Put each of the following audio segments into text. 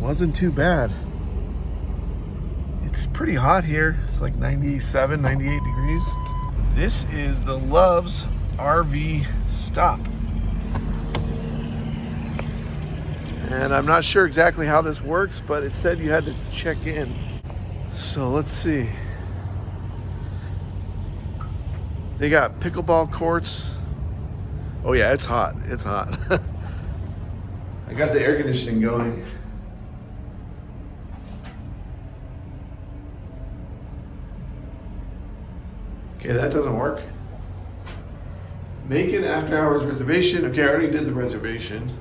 wasn't too bad. It's pretty hot here. It's like 97, 98 degrees. This is the Love's RV stop. And I'm not sure exactly how this works, but it said you had to check in. So let's see. They got pickleball courts. Oh yeah, it's hot. It's hot. I got the air conditioning going. Okay, that doesn't work. Make an after hours reservation. Okay, I already did the reservation.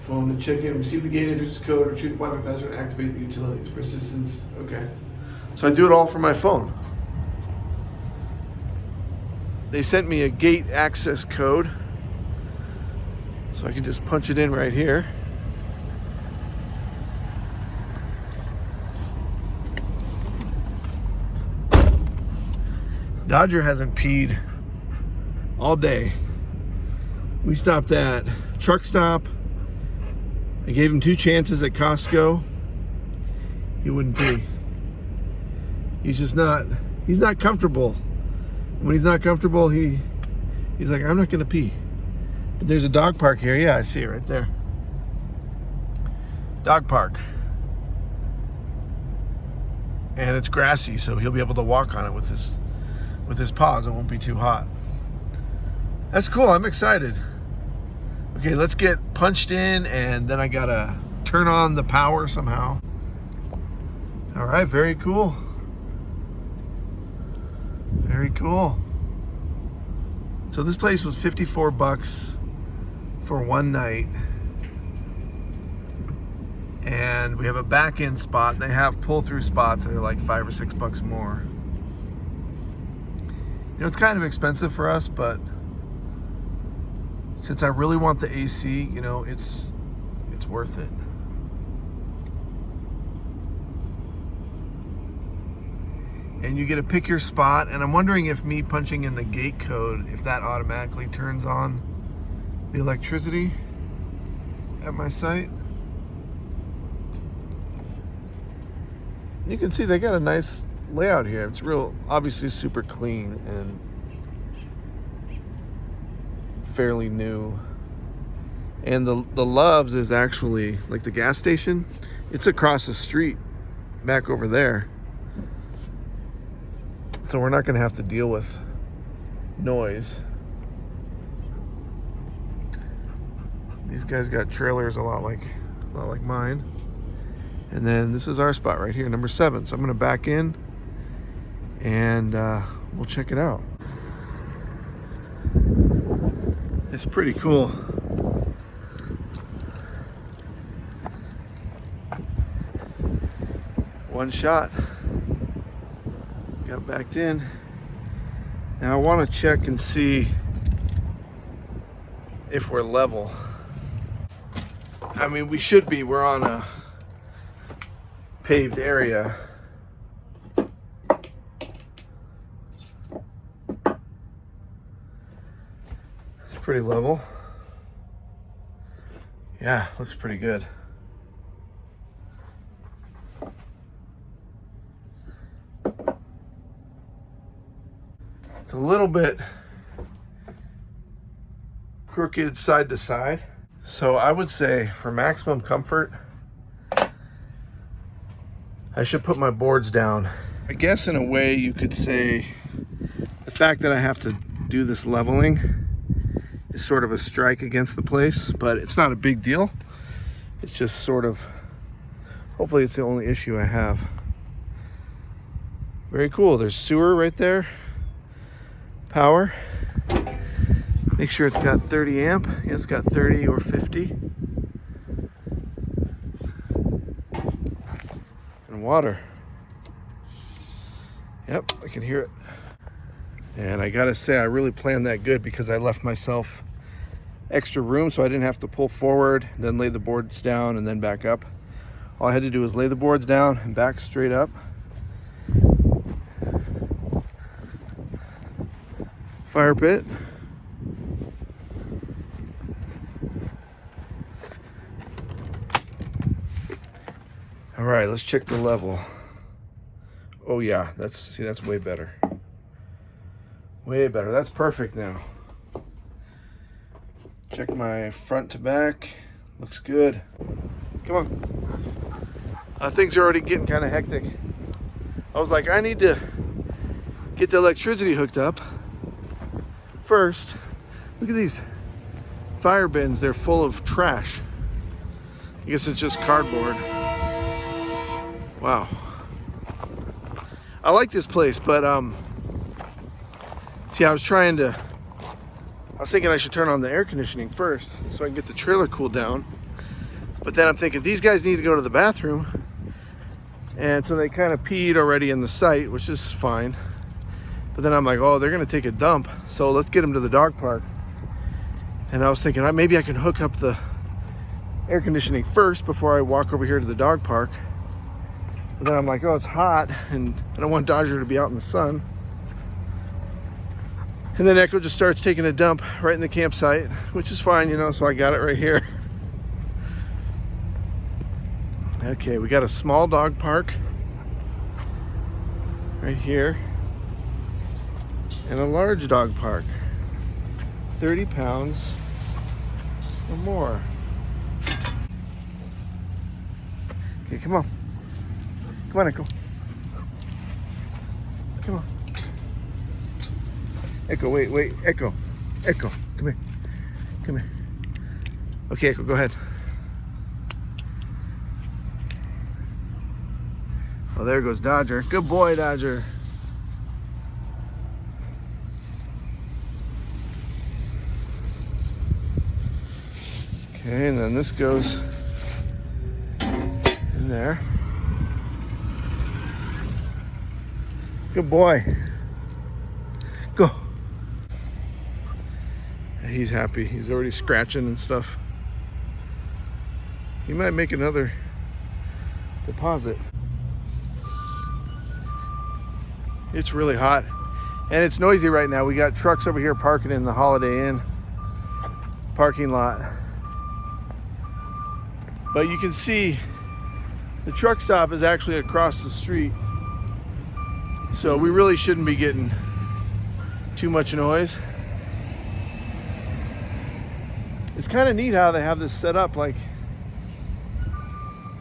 Phone to check in, receive the gate entrance code, retrieve the Wi-Fi password, and activate the utilities for assistance. Okay. So I do it all from my phone. They sent me a gate access code. So I can just punch it in right here. Dodger hasn't peed all day. We stopped at truck stop. I gave him 2 chances at Costco. He wouldn't pee. He's not comfortable. When he's not comfortable, he's like, I'm not gonna pee. But there's a dog park here. Yeah, I see it right there. Dog park. And it's grassy, so he'll be able to walk on it with his paws. It won't be too hot. That's cool. I'm excited. Okay, let's get punched in, and then I gotta turn on the power somehow. All right, very cool. Very cool. So this place was $54 for one night. And we have a back-end spot. They have pull-through spots that are like $5 or $6 more. You know, it's kind of expensive for us, but since I really want the AC, you know, it's worth it. And you get to pick your spot, and I'm wondering if me punching in the gate code, if that automatically turns on the electricity at my site. You can see they got a nice layout here. It's real, obviously super clean and fairly new. And the Love's is actually like the gas station. It's across the street back over there. So we're not gonna have to deal with noise. These guys got trailers a lot like mine. And then this is our spot right here, number 7. So I'm gonna back in and we'll check it out. It's pretty cool. One shot. Got backed in. Now I want to check and see if we're level. I mean, we should be. We're on a paved area. It's pretty level. Yeah, looks pretty good. It's a little bit crooked side to side. So I would say for maximum comfort, I should put my boards down. I guess in a way you could say the fact that I have to do this leveling is sort of a strike against the place, but it's not a big deal. It's just sort of, hopefully it's the only issue I have. Very cool. There's sewer right there. Power. Make sure it's got 30 amp. Yeah, it's got 30 or 50. And water. Yep, I can hear it. And I gotta say, I really planned that good because I left myself extra room so I didn't have to pull forward, then lay the boards down and then back up. All I had to do was lay the boards down and back straight up. Fire pit. right, let's check the level. Oh yeah, that's way better. Way better. That's perfect now. Check my front to back. Looks good. Come on. Things are already getting kind of hectic. I was like, I need to get the electricity hooked up first. Look at these fire bins. They're full of trash. I guess it's just cardboard. Wow. I like this place, but see, I was thinking I should turn on the air conditioning first so I can get the trailer cooled down. But then I'm thinking these guys need to go to the bathroom. And so they kind of peed already in the site, which is fine. But then I'm like, oh, they're gonna take a dump. So let's get them to the dog park. And I was thinking maybe I can hook up the air conditioning first before I walk over here to the dog park. But then I'm like, oh, it's hot and I don't want Dodger to be out in the sun. And then Echo just starts taking a dump right in the campsite, which is fine, you know, so I got it right here. Okay, we got a small dog park right here and a large dog park, 30 pounds or more. Okay, come on. Come on, Echo. Come on. Echo, wait, Echo. Echo, come here. Come here. Okay, Echo, go ahead. Oh, there goes Dodger. Good boy, Dodger. Okay, and then this goes in there. Good boy. Go. He's happy. He's already scratching and stuff. He might make another deposit. It's really hot and it's noisy right now. We got trucks over here parking in the Holiday Inn parking lot. But you can see the truck stop is actually across the street. So we really shouldn't be getting too much noise. It's kind of neat how they have this set up. Like,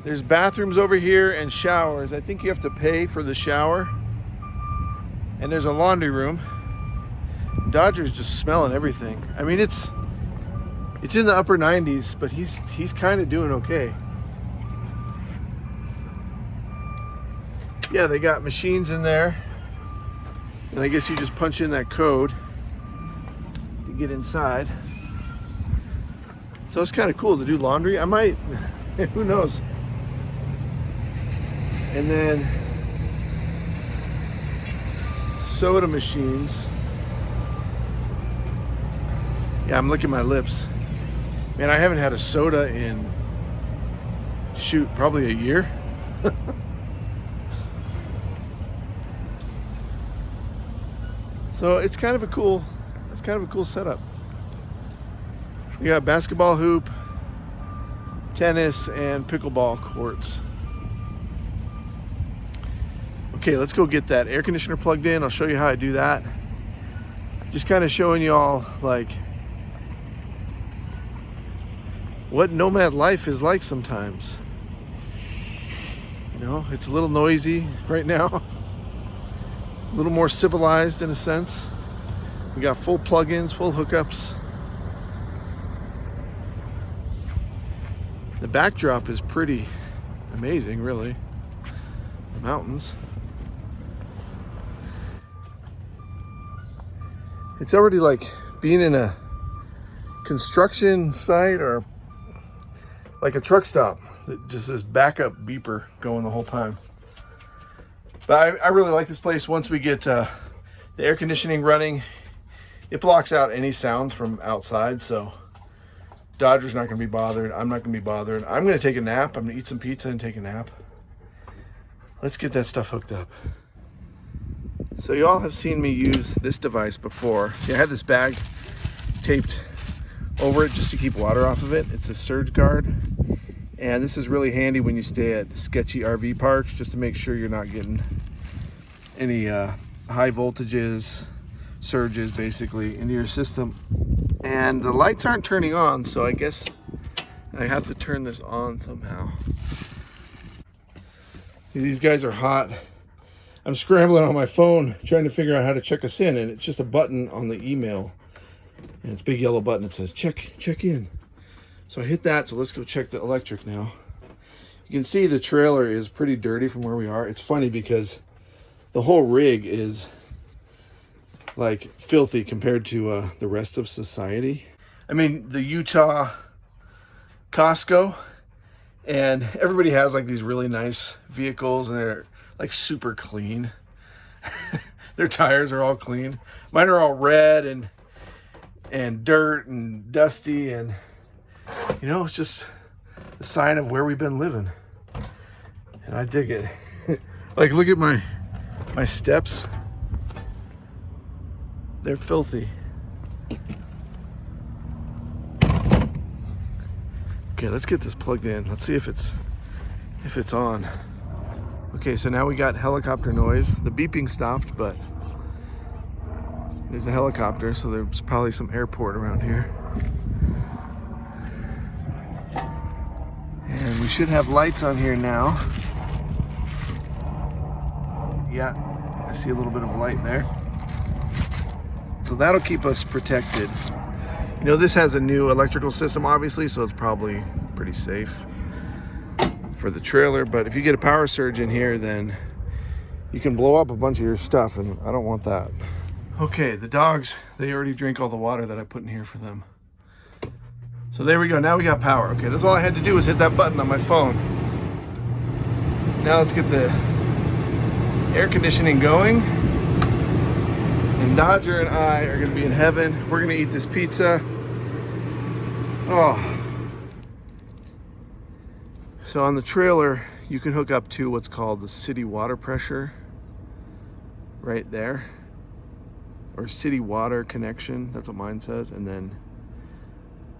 there's bathrooms over here and showers. I think you have to pay for the shower. And there's a laundry room. Dodger's just smelling everything. I mean, it's in the upper 90s, but he's kind of doing okay. Yeah, they got machines in there. And I guess you just punch in that code to get inside. So it's kind of cool to do laundry. I might, who knows? And then soda machines. Yeah, I'm licking my lips. Man, I haven't had a soda in, shoot, probably a year. So it's kind of a cool setup. We got basketball hoop, tennis, and pickleball courts. Okay, let's go get that air conditioner plugged in. I'll show you how I do that. Just kind of showing you all like what nomad life is like sometimes. You know, it's a little noisy right now. A little more civilized in a sense. We got full plugins, full hookups. The backdrop is pretty amazing, really. The mountains. It's already like being in a construction site or like a truck stop. Just this backup beeper going the whole time. But I really like this place. Once we get the air conditioning running, it blocks out any sounds from outside. So Dodger's not going to be bothered. I'm not going to be bothered. I'm going to take a nap. I'm going to eat some pizza and take a nap. Let's get that stuff hooked up. So you all have seen me use this device before. See, I had this bag taped over it just to keep water off of it. It's a surge guard. And this is really handy when you stay at sketchy RV parks, just to make sure you're not getting any high voltages, surges basically into your system. And the lights aren't turning on, so I guess I have to turn this on somehow. These guys are hot. I'm scrambling on my phone trying to figure out how to check us in, and it's just a button on the email. And it's a big yellow button that says check in. So I hit that, so let's go check the electric now. You can see the trailer is pretty dirty from where we are. It's funny because the whole rig is like filthy compared to the rest of society. I mean, the Utah Costco, and everybody has like these really nice vehicles and they're like super clean. Their tires are all clean. Mine are all red and dirt and dusty, and you know, it's just a sign of where we've been living. And I dig it. Like, look at my steps. They're filthy. Okay, let's get this plugged in. Let's see if it's on. Okay, so now we got helicopter noise. The beeping stopped, but there's a helicopter, so there's probably some airport around here. And we should have lights on here now. Yeah, I see a little bit of light there. So that'll keep us protected. You know, this has a new electrical system, obviously, so it's probably pretty safe for the trailer. But if you get a power surge in here, then you can blow up a bunch of your stuff, and I don't want that. Okay, the dogs, they already drink all the water that I put in here for them. So there we go, now we got power. Okay, that's all I had to do was hit that button on my phone. Now let's get the air conditioning going. And Dodger and I are gonna be in heaven. We're gonna eat this pizza. Oh. So on the trailer, you can hook up to what's called the city water pressure right there, or city water connection, that's what mine says. And then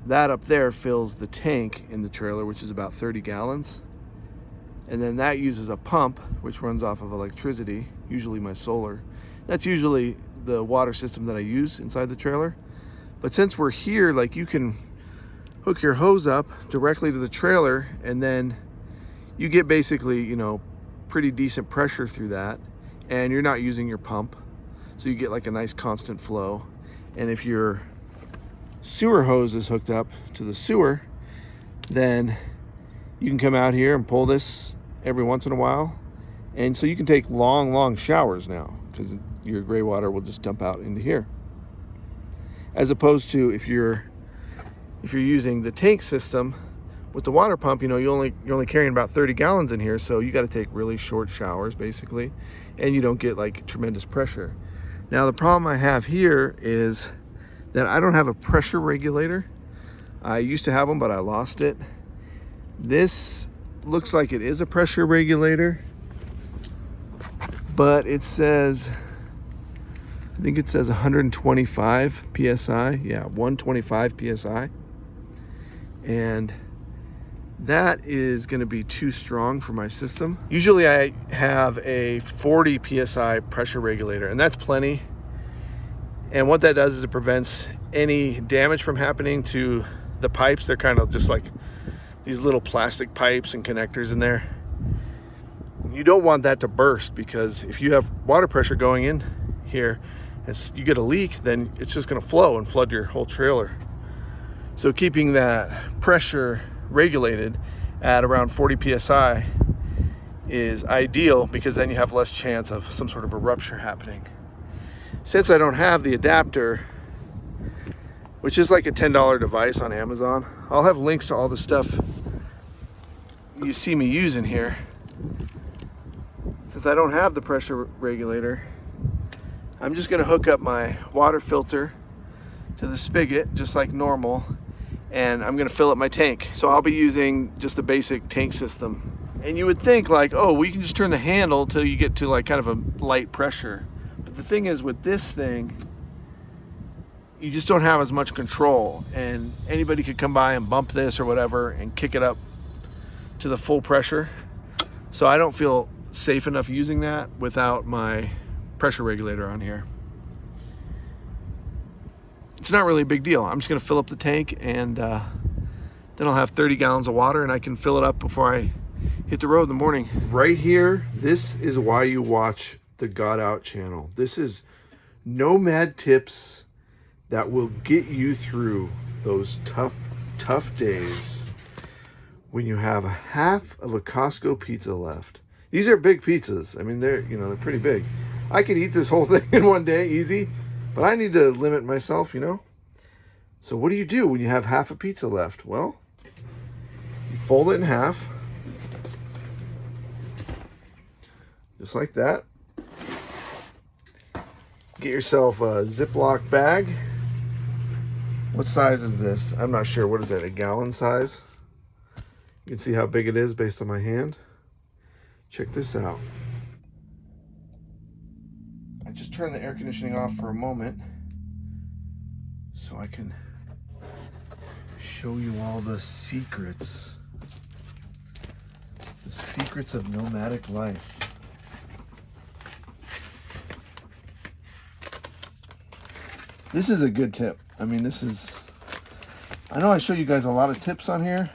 that up there fills the tank in the trailer, which is about 30 gallons. And then that uses a pump, which runs off of electricity, usually my solar. That's usually the water system that I use inside the trailer. But since we're here, like, you can hook your hose up directly to the trailer, and then you get basically, you know, pretty decent pressure through that, and you're not using your pump. So you get like a nice constant flow. And if your sewer hose is hooked up to the sewer, then you can come out here and pull this every once in a while. And so you can take long showers now, because your gray water will just dump out into here. As opposed to if you're using the tank system with the water pump, you know, you're only carrying about 30 gallons in here, so you got to take really short showers basically, and you don't get like tremendous pressure. Now the problem I have here is that I don't have a pressure regulator. I used to have them, but I lost it. This looks like it is a pressure regulator, but it says, I think it says 125 PSI. Yeah, 125 PSI. And that is gonna be too strong for my system. Usually I have a 40 PSI pressure regulator, and that's plenty. And what that does is it prevents any damage from happening to the pipes. They're kind of just like these little plastic pipes and connectors in there. You don't want that to burst, because if you have water pressure going in here and you get a leak, then it's just gonna flow and flood your whole trailer. So keeping that pressure regulated at around 40 PSI is ideal, because then you have less chance of some sort of a rupture happening. Since I don't have the adapter, which is like a $10 device on Amazon, I'll have links to all the stuff you see me using here. Since I don't have the pressure regulator, I'm just gonna hook up my water filter to the spigot just like normal, and I'm gonna fill up my tank. So I'll be using just a basic tank system. And you would think like, oh, we can just turn the handle till you get to like kind of a light pressure. But the thing is, with this thing, you just don't have as much control, and anybody could come by and bump this or whatever and kick it up to the full pressure. So I don't feel safe enough using that without my pressure regulator on here. It's not really a big deal. I'm just gonna fill up the tank, and then I'll have 30 gallons of water, and I can fill it up before I hit the road in the morning. Right here, this is why you watch the Got Out channel. This is nomad tips that will get you through those tough days when you have a half of a Costco pizza left. These are big pizzas. I mean, they're pretty big. I could eat this whole thing in one day easy, but I need to limit myself, So what do you do when you have half a pizza left? Well, you fold it in half, just like that. Get yourself a Ziploc bag. What size is this? I'm not sure. What is that, a gallon size? You can see how big it is based on my hand. Check this out. I just turned the air conditioning off for a moment so I can show you all the secrets. The secrets of nomadic life. This is a good tip. I mean, I know I show you guys a lot of tips on here.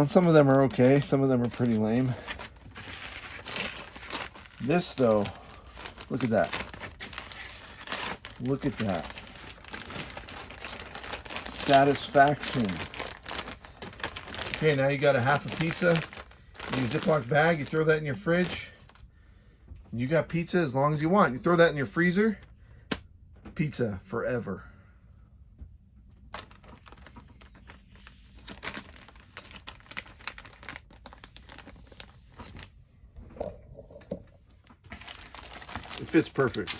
Some of them are okay. Some of them are pretty lame. This, though, look at that. Look at that. Satisfaction. Okay, now you got a half a pizza in your Ziploc bag. You throw that in your fridge. You got pizza as long as you want. You throw that in your freezer. Pizza forever. It fits perfect.